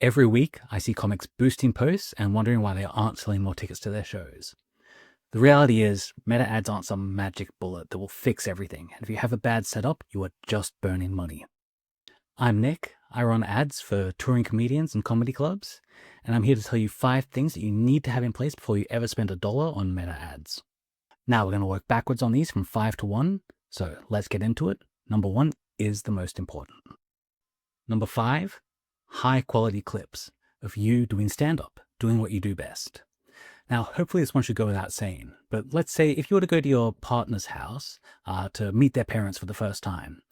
Every week, I see comics boosting posts and wondering why they aren't selling more tickets to their shows. The reality is, meta ads aren't some magic bullet that will fix everything, and if you have a bad setup, you are just burning money. I'm Nick. I run ads for touring comedians and comedy clubs, and I'm here to tell you 5 things that you need to have in place before you ever spend $1 on meta ads. Now we're going to work backwards on these from 5 to 1, so let's get into it. Number 1 is the most important. Number 5, high quality clips of you doing stand-up, doing what you do best. Now, hopefully this one should go without saying, but let's say if you were to go to your partner's house to meet their parents for the first time,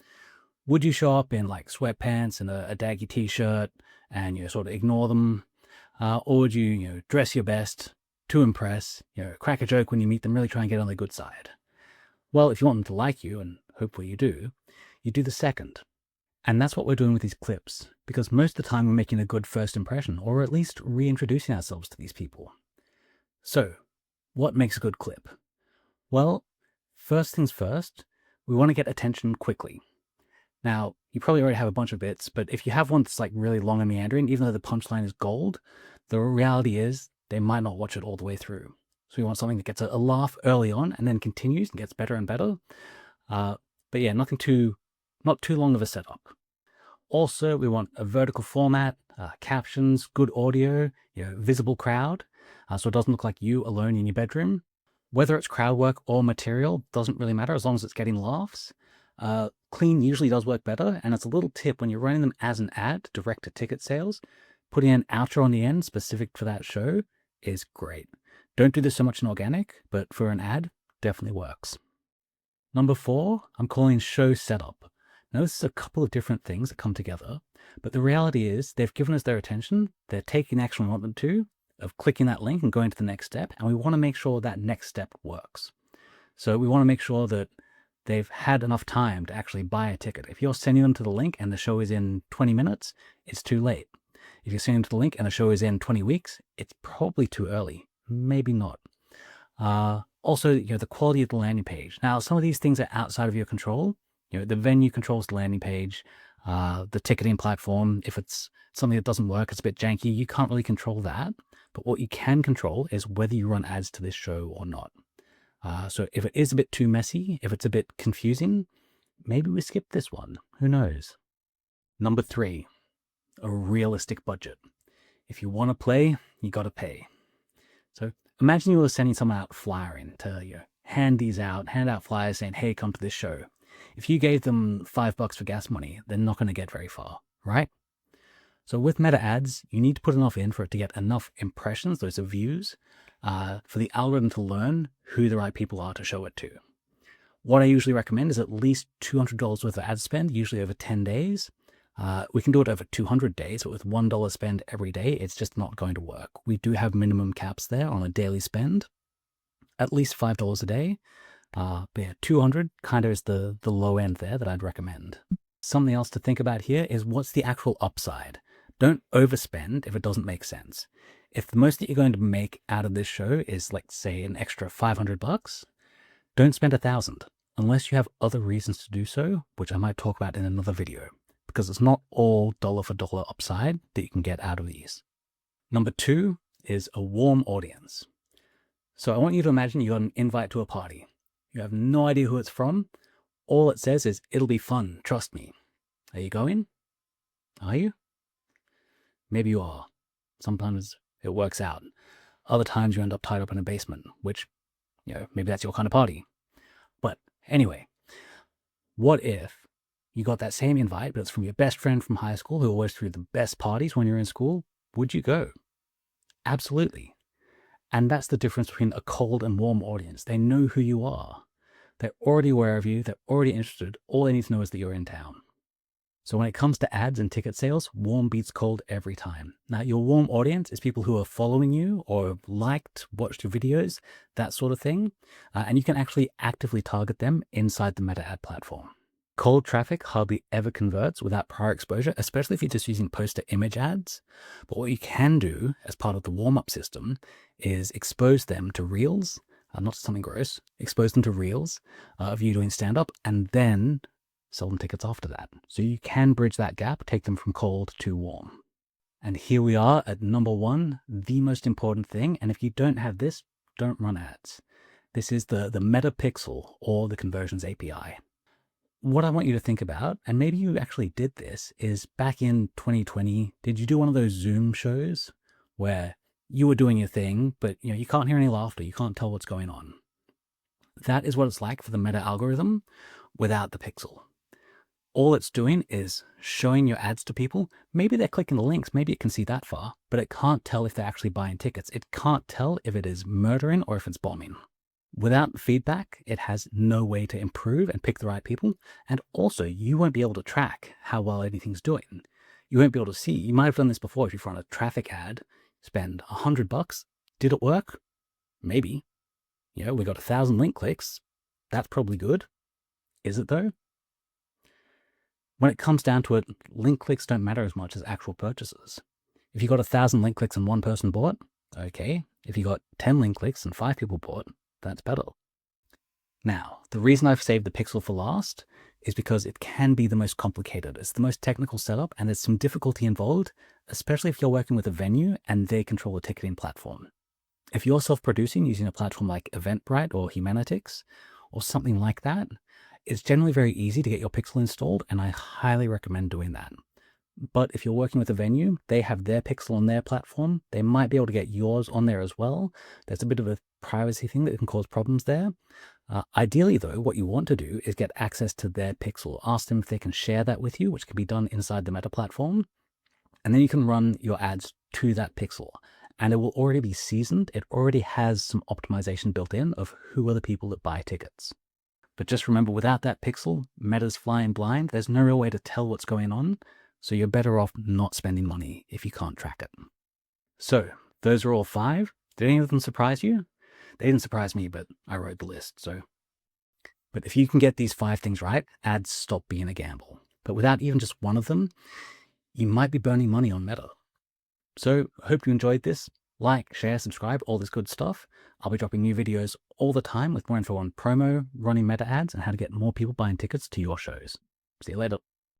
would you show up in like sweatpants and a daggy t-shirt and sort of ignore them? Or would you dress your best to impress, crack a joke when you meet them, really try and get on their good side? Well, if you want them to like you, and hopefully you do the second. And that's what we're doing with these clips, because most of the time we're making a good first impression, or at least reintroducing ourselves to these people. So, what makes a good clip? Well, first things first, we want to get attention quickly. Now, you probably already have a bunch of bits, but if you have one that's like really long and meandering, even though the punchline is gold, the reality is they might not watch it all the way through. So we want something that gets a laugh early on and then continues and gets better and better. But yeah, not too long of a setup. Also, we want a vertical format, captions, good audio, visible crowd, so it doesn't look like you alone in your bedroom. Whether it's crowd work or material doesn't really matter as long as it's getting laughs. Clean usually does work better, and it's a little tip when you're running them as an ad direct to ticket sales. Putting an outro on the end specific for that show is great. Don't do this so much in organic, but for an ad, definitely works. Number 4, I'm calling show setup. Now, this is a couple of different things that come together, but the reality is they've given us their attention, they're taking action we want them to, of clicking that link and going to the next step, and we want to make sure that next step works. So we want to make sure that they've had enough time to actually buy a ticket. If you're sending them to the link and the show is in 20 minutes, it's too late. If you're sending them to the link and the show is in 20 weeks, it's probably too early. Maybe not. Also, the quality of the landing page. Now, some of these things are outside of your control. The venue controls the landing page, the ticketing platform. If it's something that doesn't work, it's a bit janky, you can't really control that. But what you can control is whether you run ads to this show or not. So if it is a bit too messy, if it's a bit confusing, maybe we skip this one. Who knows? Number 3, a realistic budget. If you want to play, you got to pay. So imagine you were sending someone out flyering to hand out flyers saying, hey, come to this show. If you gave them $5 for gas money, they're not going to get very far, right? So with meta ads, you need to put enough in for it to get enough impressions, those are views, for the algorithm to learn who the right people are to show it to. What I usually recommend is at least $200 worth of ad spend, usually over 10 days. We can do it over 200 days, but with $1 spend every day, it's just not going to work. We do have minimum caps there on a daily spend, at least $5 a day. But yeah, 200 kind of is the low end there that I'd recommend. Something else to think about here is what's the actual upside? Don't overspend if it doesn't make sense. If the most that you're going to make out of this show is like, say, an extra $500, don't spend $1,000 unless you have other reasons to do so, which I might talk about in another video, because it's not all dollar for dollar upside that you can get out of these. Number 2 is a warm audience. So I want you to imagine you got an invite to a party. You have no idea who it's from. All it says is, it'll be fun, trust me. Are you going? Are you? Maybe you are. Sometimes it works out. Other times you end up tied up in a basement, which, maybe that's your kind of party. But anyway, what if you got that same invite, but it's from your best friend from high school who always threw the best parties when you're in school? Would you go? Absolutely. And that's the difference between a cold and warm audience. They know who you are. They're already aware of you. They're already interested. All they need to know is that you're in town. So when it comes to ads and ticket sales, warm beats cold every time. Now, your warm audience is people who are following you or have liked, watched your videos, that sort of thing. And you can actually actively target them inside the meta ad platform. Cold traffic hardly ever converts without prior exposure, especially if you're just using poster image ads. But what you can do as part of the warm-up system is expose them to reels, not something gross, expose them to reels of you doing stand-up, and then sell them tickets after that. So you can bridge that gap, take them from cold to warm. And here we are at number one, the most important thing. And if you don't have this, don't run ads. This is the Meta Pixel, or the Conversions API. What I want you to think about, and maybe you actually did this, is back in 2020, did you do one of those Zoom shows where you were doing your thing, but you can't hear any laughter, you can't tell what's going on? That is what it's like for the Meta algorithm without the pixel. All it's doing is showing your ads to people. Maybe they're clicking the links, maybe it can see that far, but it can't tell if they're actually buying tickets. It can't tell if it is murdering or if it's bombing. Without feedback, it has no way to improve and pick the right people. And also, you won't be able to track how well anything's doing. You won't be able to see. You might have done this before. If you run a traffic ad, spend $100. Did it work? Maybe. We got 1,000 link clicks. That's probably good. Is it though? When it comes down to it, link clicks don't matter as much as actual purchases. If you got 1,000 link clicks and one person bought, okay. If you got 10 link clicks and 5 people bought, that's better. Now, the reason I've saved the Pixel for last is because it can be the most complicated. It's the most technical setup, and there's some difficulty involved, especially if you're working with a venue and they control the ticketing platform. If you're self-producing using a platform like Eventbrite or Humanitix or something like that, it's generally very easy to get your Pixel installed, and I highly recommend doing that. But if you're working with a venue, they have their Pixel on their platform. They might be able to get yours on there as well. There's a bit of a privacy thing that can cause problems there. Ideally, though, what you want to do is get access to their Pixel. Ask them if they can share that with you, which can be done inside the Meta platform. And then you can run your ads to that Pixel. And it will already be seasoned. It already has some optimization built in of who are the people that buy tickets. But just remember, without that Pixel, Meta's flying blind. There's no real way to tell what's going on. So you're better off not spending money if you can't track it. So those are all 5. Did any of them surprise you? They didn't surprise me, but I wrote the list. But if you can get these 5 things right, ads stop being a gamble. But without even just one of them, you might be burning money on Meta. So I hope you enjoyed this. Like, share, subscribe, all this good stuff. I'll be dropping new videos all the time with more info on promo, running Meta ads, and how to get more people buying tickets to your shows. See you later.